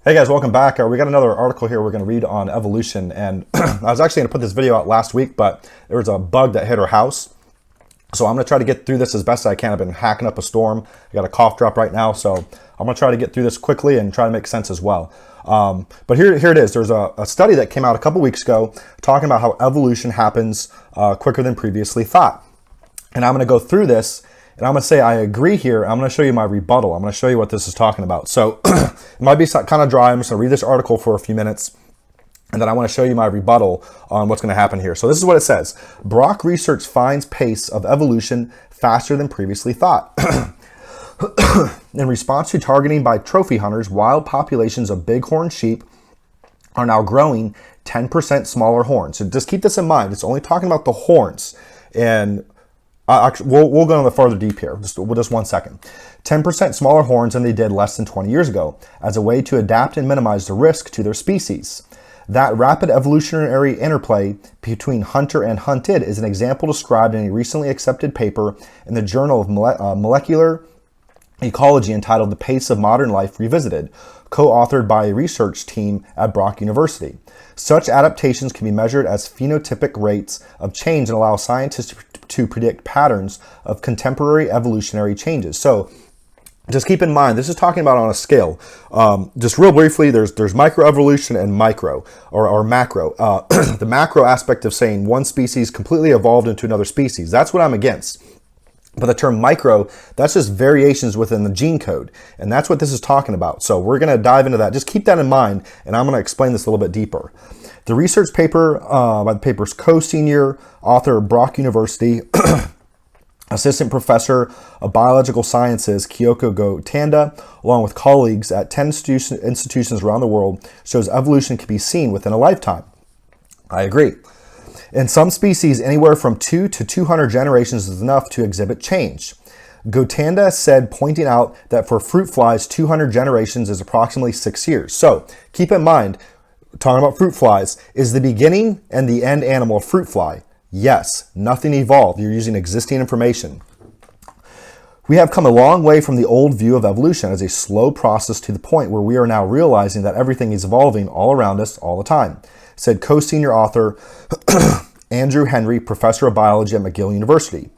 Hey guys, welcome back. We got another article here we're going to read on evolution, and I was actually going to put this video out last week, but there was a bug that hit our house. So I'm going to try to get through this as best as I can. I've been hacking up a storm. I got a cough drop right now, so I'm going to try to get through this quickly and try to make sense as well. But here it is. There's a study that came out a couple weeks ago talking about how evolution happens quicker than previously thought. And I'm going to go through this, and I'm going to say I agree here. I'm going to show you my rebuttal. I'm going to show you what this is talking about. So it might be kind of dry. I'm just going to read this article for a few minutes, and then I want to show you my rebuttal on what's going to happen here. So this is what it says. Brock research finds pace of evolution faster than previously thought. In response to targeting by trophy hunters, wild populations of bighorn sheep are now growing 10% smaller horns. So just keep this in mind. It's only talking about the horns. And we'll go a little further deep here, just 1 second. 10% smaller horns than they did less than 20 years ago, as a way to adapt and minimize the risk to their species. That rapid evolutionary interplay between hunter and hunted is an example described in a recently accepted paper in the Journal of Molecular Ecology entitled The Pace of Modern Life Revisited, co-authored by a research team at Brock University. Such adaptations can be measured as phenotypic rates of change and allow scientists to predict patterns of contemporary evolutionary changes. So just keep in mind, this is talking about on a scale. Just real briefly, there's microevolution and micro or macro. The macro aspect of saying one species completely evolved into another species. That's what I'm against. But the term micro, that's just variations within the gene code. And that's what this is talking about. So we're going to dive into that. Just keep that in mind, and I'm going to explain this a little bit deeper. The research paper by the paper's co-senior author, Brock University, assistant professor of biological sciences, Kyoko Go-Tanda, along with colleagues at 10 institutions around the world, shows evolution can be seen within a lifetime. I agree. In some species, anywhere from 2 to 200 generations is enough to exhibit change. Gotanda said, pointing out that for fruit flies, 200 generations is approximately 6 years. So keep in mind, talking about fruit flies, is the beginning and the end animal a fruit fly? Yes, nothing evolved. You're using existing information. We have come a long way from the old view of evolution as a slow process to the point where we are now realizing that everything is evolving all around us all the time, said co-senior author Andrew Henry, professor of biology at McGill University.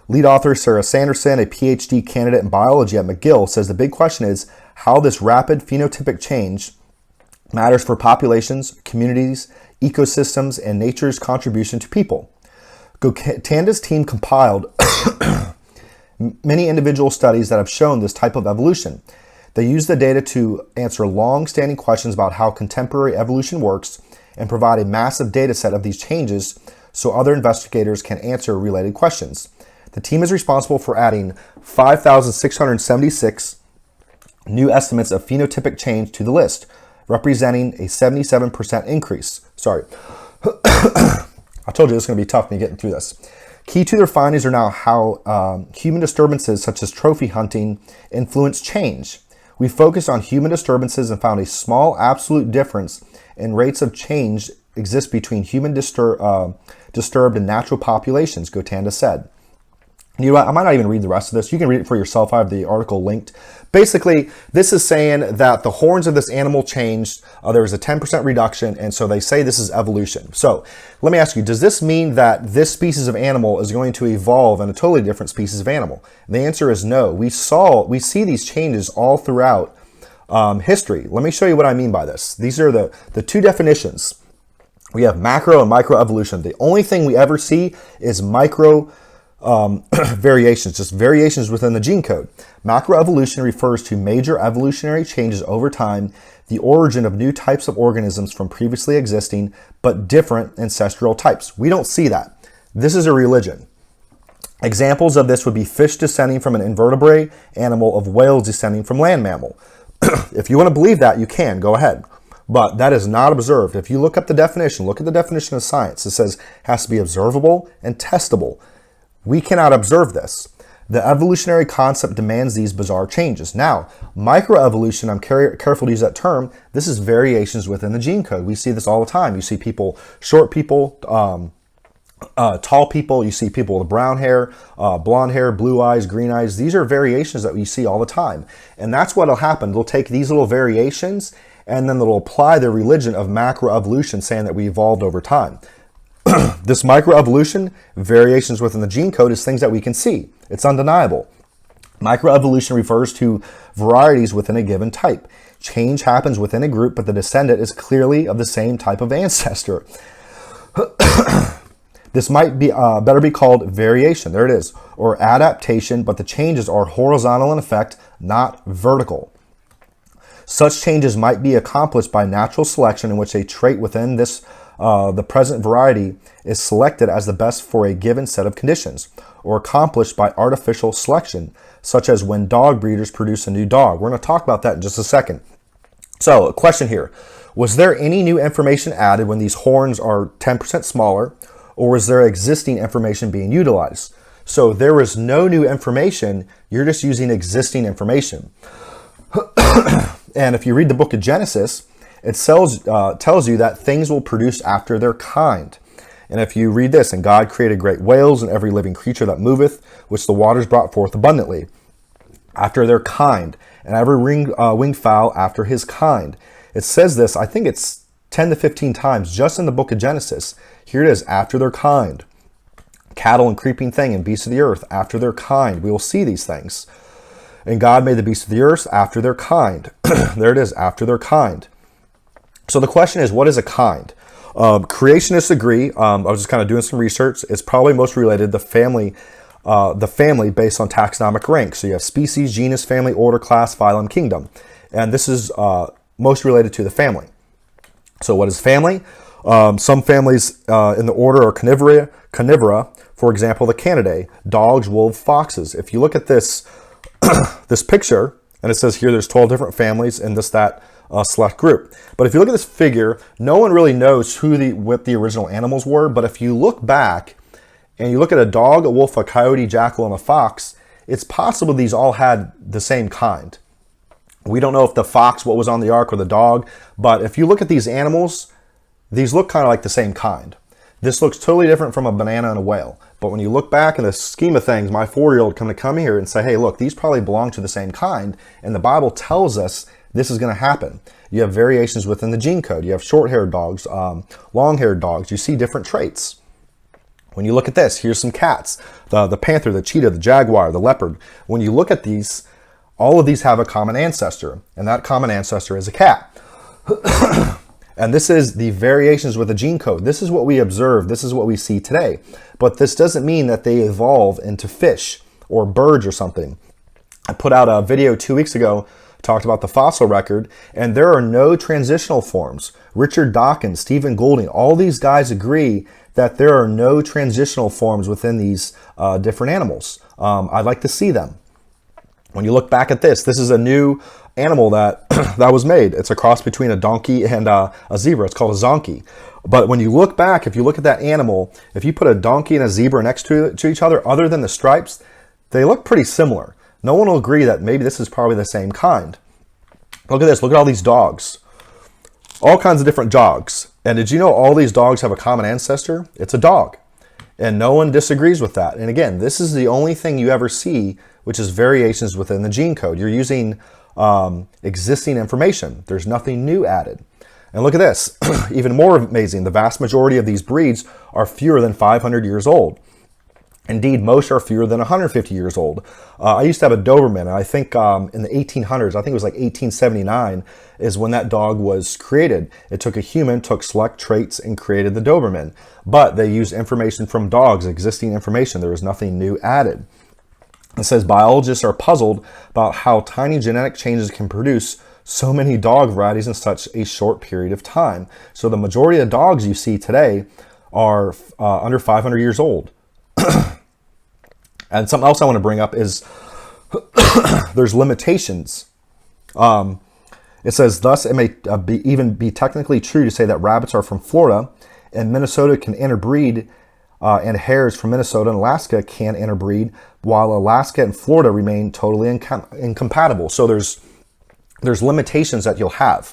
Lead author Sarah Sanderson, a PhD candidate in biology at McGill, says the big question is how this rapid phenotypic change matters for populations, communities, ecosystems, and nature's contribution to people. Gotanda's team compiled many individual studies that have shown this type of evolution. They use the data to answer long-standing questions about how contemporary evolution works and provide a massive data set of these changes so other investigators can answer related questions. The team is responsible for adding 5,676 new estimates of phenotypic change to the list, representing a 77% increase. Sorry. I told you this is going to be tough me getting through this. Key to their findings are now how human disturbances such as trophy hunting influence change. We focused on human disturbances and found a small absolute difference in rates of change exist between human disturbed and natural populations, Gotanda said. You know what? I might not even read the rest of this. You can read it for yourself. I have the article linked. Basically, this is saying that the horns of this animal changed. There was a 10% reduction, and so they say this is evolution. So let me ask you, does this mean that this species of animal is going to evolve in a totally different species of animal? And the answer is no. We see these changes all throughout history. Let me show you what I mean by this. These are the two definitions. We have macro and microevolution. The only thing we ever see is micro variations, just variations within the gene code. Macroevolution refers to major evolutionary changes over time, the origin of new types of organisms from previously existing but different ancestral types. We don't see that. This is a religion. Examples of this would be fish descending from an invertebrate animal, of whales descending from land mammal. If you want to believe that, you can, go ahead. But that is not observed. If you look up the definition, look at the definition of science. It says it has to be observable and testable. We cannot observe this. The evolutionary concept demands these bizarre changes. Now, microevolution, I'm careful to use that term, this is variations within the gene code. We see this all the time. You see people, short people, tall people, you see people with brown hair, blonde hair, blue eyes, green eyes. These are variations that we see all the time. And that's what will happen. They'll take these little variations and then they'll apply their religion of macroevolution, saying that we evolved over time. This microevolution, variations within the gene code, is things that we can see. It's undeniable. Microevolution refers to varieties within a given type. Change happens within a group, but the descendant is clearly of the same type of ancestor. This might be better be called variation, there it is, or adaptation, but the changes are horizontal in effect, not vertical. Such changes might be accomplished by natural selection, in which a trait within the present variety is selected as the best for a given set of conditions, or accomplished by artificial selection, such as when dog breeders produce a new dog. We're going to talk about that in just a second. So, a question here. Was there any new information added when these horns are 10% smaller, or is there existing information being utilized? So there is no new information, you're just using existing information. And if you read the book of Genesis, it tells you that things will produce after their kind. And if you read this, and God created great whales and every living creature that moveth, which the waters brought forth abundantly, after their kind, and every winged fowl after his kind. It says this, I think it's 10 to 15 times just in the book of Genesis. Here it is, after their kind. Cattle and creeping thing and beasts of the earth, after their kind. We will see these things. And God made the beasts of the earth after their kind. There it is, after their kind. So the question is, what is a kind? Creationists agree. I was just kind of doing some research. It's probably most related to the family based on taxonomic rank. So you have species, genus, family, order, class, phylum, kingdom. And this is most related to the family. So what is family? Some families in the order are carnivora, for example, the Canidae, dogs, wolves, foxes. If you look at this, this picture, and it says here there's 12 different families in that select group. But if you look at this figure, no one really knows what the original animals were. But if you look back and you look at a dog, a wolf, a coyote, jackal, and a fox, it's possible these all had the same kind. We don't know if the fox, what was on the ark, or the dog, but if you look at these animals, these look kind of like the same kind. This looks totally different from a banana and a whale. But when you look back in the scheme of things, my 4-year-old come here and say, hey, look, these probably belong to the same kind. And the Bible tells us this is going to happen. You have variations within the gene code. You have short-haired dogs, long-haired dogs. You see different traits. When you look at this, here's some cats. The panther, the cheetah, the jaguar, the leopard. When you look at these, all of these have a common ancestor. And that common ancestor is a cat. And this is the variations with the gene code. This is what we observe. This is what we see today. But this doesn't mean that they evolve into fish or birds or something. I put out a video 2 weeks ago, talked about the fossil record, and there are no transitional forms. Richard Dawkins, Stephen Goulding, all these guys agree that there are no transitional forms within these different animals. I'd like to see them. When you look back at this is a new animal that was made. It's a cross between a donkey and a zebra. It's called a zonkey. But when you look back, if you look at that animal, if you put a donkey and a zebra next to each other, other than the stripes, they look pretty similar. No one will agree that maybe this is probably the same kind. Look at this. Look at all these dogs. All kinds of different dogs. And did you know all these dogs have a common ancestor? It's a dog. And no one disagrees with that. And again, this is the only thing you ever see, which is variations within the gene code. You're using existing information. There's nothing new added. And look at this. Even more amazing. The vast majority of these breeds are fewer than 500 years old. Indeed, most are fewer than 150 years old. I used to have a Doberman, and I think in the 1800s, I think it was like 1879, is when that dog was created. It took a human, took select traits, and created the Doberman. But they used information from dogs, existing information. There was nothing new added. It says biologists are puzzled about how tiny genetic changes can produce so many dog varieties in such a short period of time. So the majority of dogs you see today are under 500 years old. And something else I want to bring up is there's limitations. It says, thus it may even be technically true to say that rabbits are from Florida and Minnesota can interbreed, and hares from Minnesota and Alaska can interbreed, while Alaska and Florida remain totally incompatible. So there's limitations that you'll have.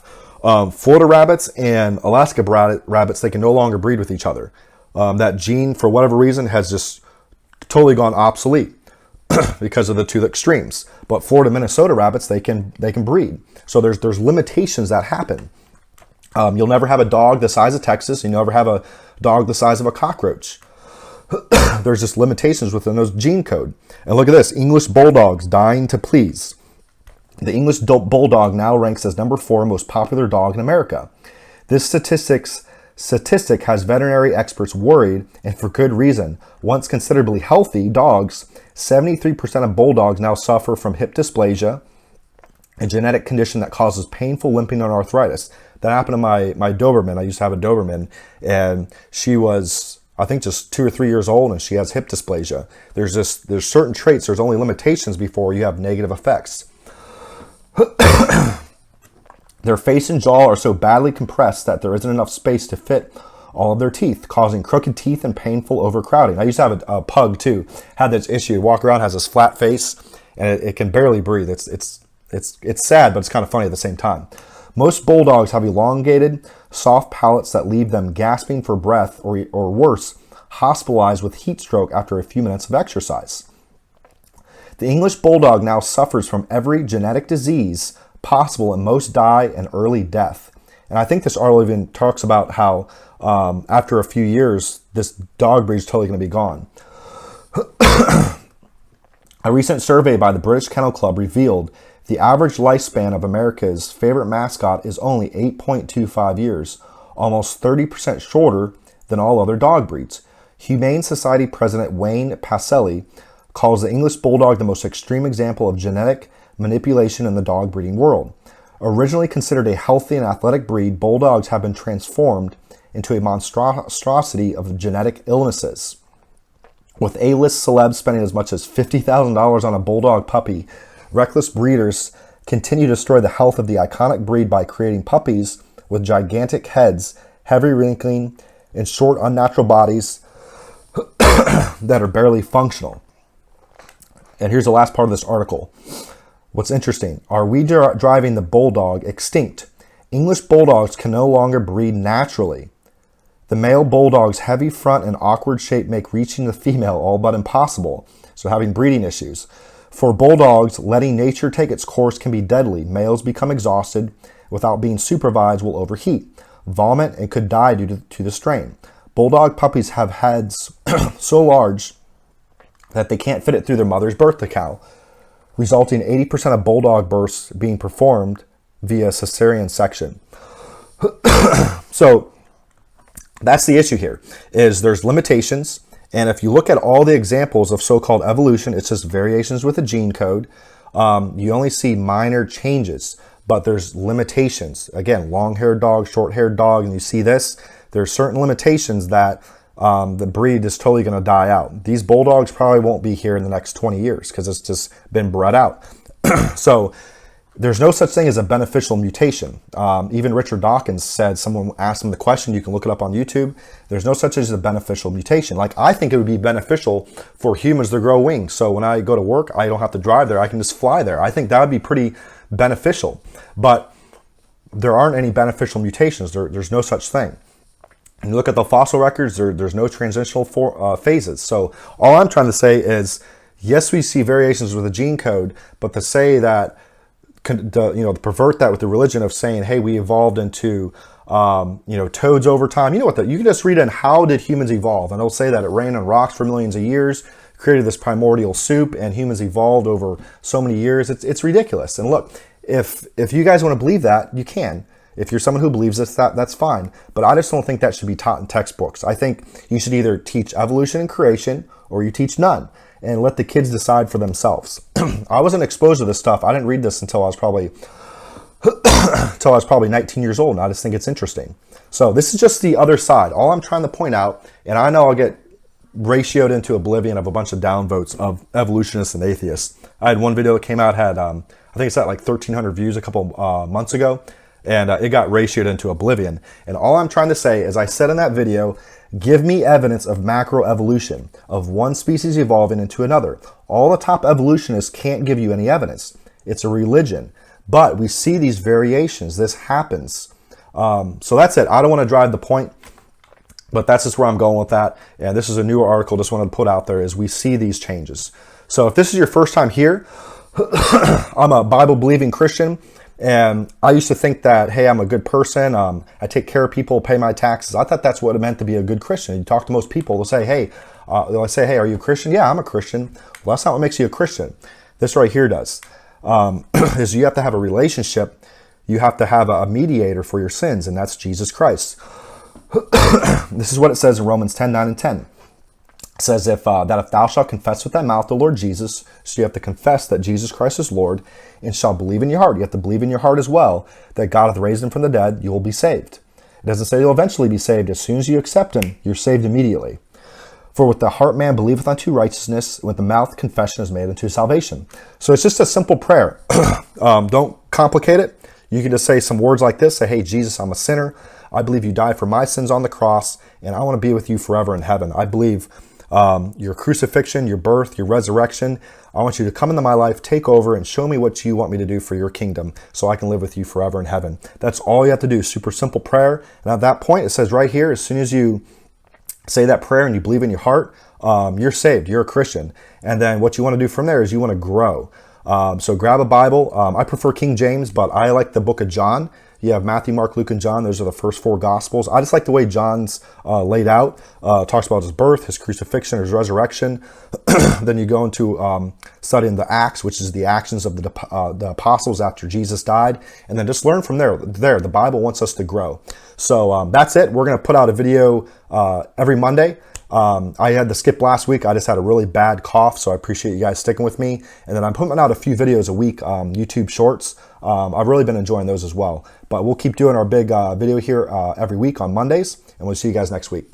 Florida rabbits and Alaska rabbits, they can no longer breed with each other. That gene, for whatever reason, has just totally gone obsolete. because of the two extremes. But Florida, Minnesota rabbits, they can breed. So there's limitations that happen. You'll never have a dog the size of Texas. You'll never have a dog the size of a cockroach. There's just limitations within those gene code. And look at this, English Bulldogs dying to please. The English Bulldog now ranks as number 4 most popular dog in America. This statistic has veterinary experts worried, and for good reason. Once considerably healthy dogs, 73% of bulldogs now suffer from hip dysplasia, a genetic condition that causes painful limping and arthritis. That happened to my Doberman. I used to have a Doberman, and she was, I think, just 2 or 3 years old, and she has hip dysplasia. There's certain traits, there's only limitations before you have negative effects. Their face and jaw are so badly compressed that there isn't enough space to fit all of their teeth, causing crooked teeth and painful overcrowding. I used to have a pug too, had this issue. Walk around, has this flat face, and it can barely breathe. It's sad, but it's kind of funny at the same time. Most bulldogs have elongated, soft palates that leave them gasping for breath, or worse, hospitalized with heat stroke after a few minutes of exercise. The English Bulldog now suffers from every genetic disease possible, and most die an early death. And I think this article even talks about how after a few years, this dog breed is totally going to be gone. A recent survey by the British Kennel Club revealed the average lifespan of America's favorite mascot is only 8.25 years, almost 30% shorter than all other dog breeds. Humane Society President Wayne Pacelli calls the English Bulldog the most extreme example of genetic manipulation in the dog breeding world. Originally considered a healthy and athletic breed, bulldogs have been transformed into a monstrosity of genetic illnesses. With A-list celebs spending as much as $50,000 on a bulldog puppy, reckless breeders continue to destroy the health of the iconic breed by creating puppies with gigantic heads, heavy wrinkling, and short, unnatural bodies that are barely functional. And here's the last part of this article. What's interesting, are we driving the bulldog extinct? English bulldogs can no longer breed naturally. The male bulldog's heavy front and awkward shape make reaching the female all but impossible, so having breeding issues. For bulldogs, letting nature take its course can be deadly. Males become exhausted, without being supervised will overheat, vomit, and could die due to the strain. Bulldog puppies have heads so large that they can't fit it through their mother's birth canal, resulting in 80% of bulldog births being performed via cesarean section. So that's the issue here, is there's limitations. And if you look at all the examples of so-called evolution, it's just variations with a gene code. You only see minor changes, but there's limitations. Again, long-haired dog, short-haired dog, and you see this, there's certain limitations that the breed is totally going to die out. These bulldogs probably won't be here in the next 20 years because it's just been bred out. So there's no such thing as a beneficial mutation. Even Richard Dawkins said, someone asked him the question, you can look it up on YouTube, there's no such thing as a beneficial mutation. Like, I think it would be beneficial for humans to grow wings. So when I go to work, I don't have to drive there. I can just fly there. I think that would be pretty beneficial. But there aren't any beneficial mutations. There's no such thing. And you look at the fossil records, there's no transitional phases. So all I'm trying to say is, yes, we see variations with the gene code, but to say that, to pervert that with the religion of saying, hey, we evolved into, toads over time. You know what? You can just read in how did humans evolve, and it'll say that it rained on rocks for millions of years, created this primordial soup, and humans evolved over so many years. It's ridiculous. And look, if you guys want to believe that, you can. If you're someone who believes this, that's fine. But I just don't think that should be taught in textbooks. I think you should either teach evolution and creation, or you teach none, and let the kids decide for themselves. I wasn't exposed to this stuff. I didn't read this until I was probably 19 years old, and I just think it's interesting. So this is just the other side. All I'm trying to point out, and I know I'll get ratioed into oblivion of a bunch of downvotes of evolutionists and atheists. I had one video that came out, had I think it's at like 1,300 views a couple months ago, and it got ratioed into oblivion. And all I'm trying to say, as I said in that video, give me evidence of macroevolution, of one species evolving into another. All the top evolutionists can't give you any evidence. It's a religion. But we see these variations. This happens. So that's it. I don't want to drive the point, but that's just where I'm going with that. And this is a newer article just wanted to put out there, is we see these changes. So if this is your first time here, I'm a Bible-believing Christian, and I used to think that, hey, I'm a good person. I take care of people, pay my taxes. I thought that's what it meant to be a good Christian. You talk to most people, they'll say, hey, are you a Christian? Yeah, I'm a Christian. Well, that's not what makes you a Christian. This right here does. Is you have to have a relationship. You have to have a mediator for your sins, and that's Jesus Christ. This is what it says in Romans 10:9 and 10. It says, if thou shalt confess with thy mouth the Lord Jesus, so you have to confess that Jesus Christ is Lord, and shall believe in your heart. You have to believe in your heart as well that God hath raised him from the dead, you will be saved. It doesn't say you'll eventually be saved. As soon as you accept him, you're saved immediately. For with the heart man believeth unto righteousness, and with the mouth confession is made unto salvation. So it's just a simple prayer. Don't complicate it. You can just say some words like this. Say, hey, Jesus, I'm a sinner. I believe you died for my sins on the cross, and I want to be with you forever in heaven. I believe your crucifixion, your birth, your resurrection. I want you to come into my life, take over, and show me what you want me to do for your kingdom so I can live with you forever in heaven. That's all you have to do. Super simple prayer. And at that point, it says right here, as soon as you say that prayer and you believe in your heart, you're saved. You're a Christian. And then what you want to do from there is you want to grow. So grab a Bible. I prefer King James, but I like the book of John. You have Matthew, Mark, Luke, and John. Those are the first four Gospels. I just like the way John's laid out. Talks about his birth, his crucifixion, his resurrection. Then you go into studying the Acts, which is the actions of the apostles after Jesus died. And then just learn from there. The Bible wants us to grow. So that's it. We're going to put out a video every Monday. I had to skip last week. I just had a really bad cough, so I appreciate you guys sticking with me. And then I'm putting out a few videos a week, YouTube shorts. I've really been enjoying those as well. But we'll keep doing our big video here every week on Mondays, and we'll see you guys next week.